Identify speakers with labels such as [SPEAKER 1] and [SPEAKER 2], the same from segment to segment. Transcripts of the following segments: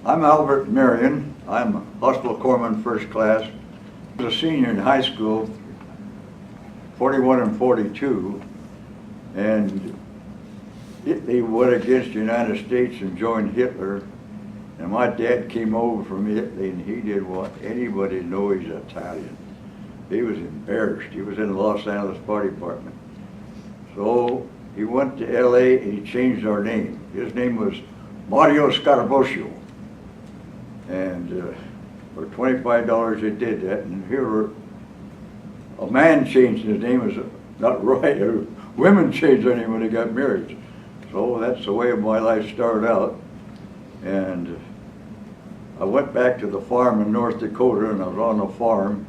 [SPEAKER 1] I'm Albert Marion. I'm a hospital corpsman first class. I was a senior in high school, 41 and 42, and they went against the United States and joined Hitler. And my dad came over from Italy, and he did what anybody knows he's Italian. He was embarrassed. He was in the Los Angeles Fire Department. So he went to LA and he changed our name. His name was Mario Scaraboscio. And for $25 they did that. And here a man changed his name, is not right. Women changed their name when they got married. So that's the way my life started out. And I went back to the farm in North Dakota, and I was on the farm,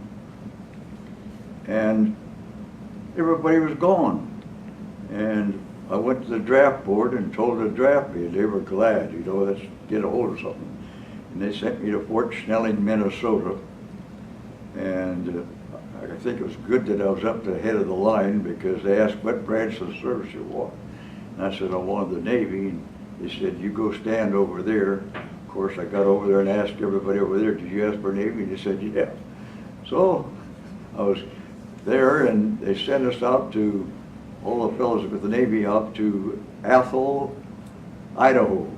[SPEAKER 1] and everybody was gone. And I went to the draft board and told the draft board, they were glad, let's get a hold of something. And they sent me to Fort Snelling, Minnesota. And I think it was good that I was up to the head of the line, because they asked what branch of the service you want. And I said, I wanted the Navy. And they said, you go stand over there. Of course, I got over there and asked everybody over there, did you ask for Navy? And they said, yeah. So I was there, and they sent us out to, all the fellows with the Navy, out to Athol, Idaho.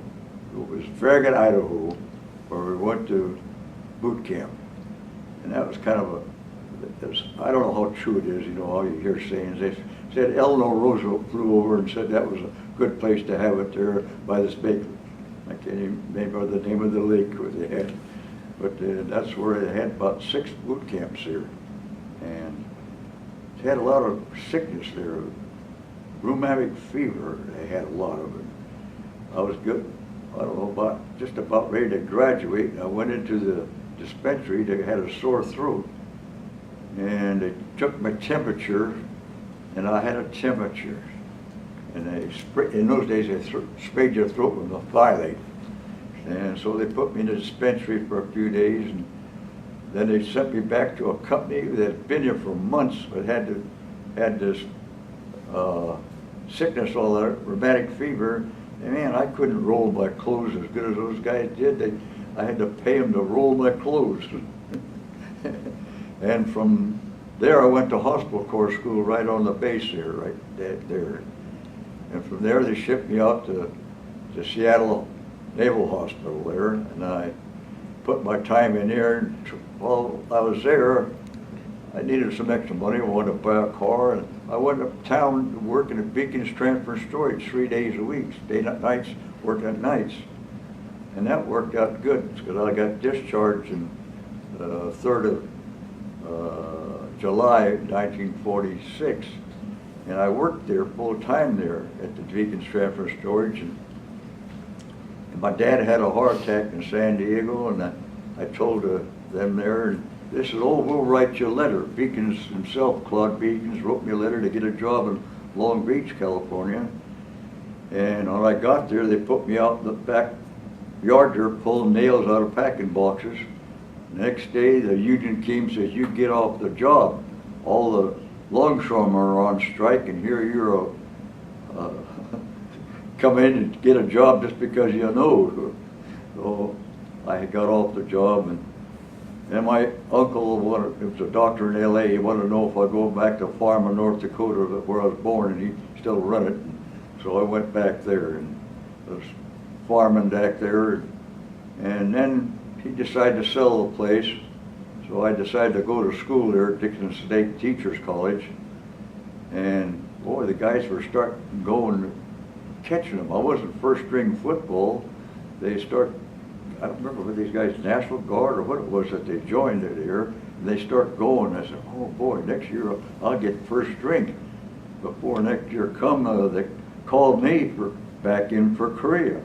[SPEAKER 1] It was Farragut, Idaho, where we went to boot camp. And that was kind of I don't know how true it is, all you hear sayings. They said Eleanor Roosevelt flew over and said that was a good place to have it there by this big, I can't even remember the name of the lake where they had. But that's where they had about 6 boot camps here. And they had a lot of sickness there. Rheumatic fever, they had a lot of it. I was good, I don't know, just about ready to graduate. I went into the dispensary. They had a sore throat. And they took my temperature, and I had a temperature. And in those days, they sprayed your throat with a phthalates. And so they put me in the dispensary for a few days, and then they sent me back to a company that had been here for months, but had this sickness, all that rheumatic fever. And man, I couldn't roll my clothes as good as those guys did. I had to pay them to roll my clothes. And from there, I went to hospital corps school right on the base there, right there. And from there, they shipped me out to Seattle Naval Hospital there, and I put my time in there. And while I was there, I needed some extra money. I wanted to buy a car, and I went uptown working at Beacon's Transfer and Storage 3 days a week, nights, working at nights. And that worked out good, because I got discharged in 3rd of July 1946, and I worked there full time there at the Beacon's Transfer and Storage. And my dad had a heart attack in San Diego, and I told them there, and they said, oh, we'll write you a letter. Beacons himself, Claude Beacons, wrote me a letter to get a job in Long Beach, California. And when I got there, they put me out in the backyard there pulling nails out of packing boxes. Next day, the union came and said, you get off the job. All the longshoremen are on strike, and here you're come in and get a job just because you know. So I got off the job, and my uncle, it was a doctor in LA, he wanted to know if I'd go back to a farm in North Dakota where I was born, and he still run it. And so I went back there and was farming back there. And then he decided to sell the place, so I decided to go to school there at Dixon State Teachers College. And boy, the guys were starting going, catching them. I wasn't first string football. They I don't remember what these guys, National Guard or what it was that they joined it here. And they start going. I said, oh boy, next year I'll get first string. Before next year come, they called me back in for Korea.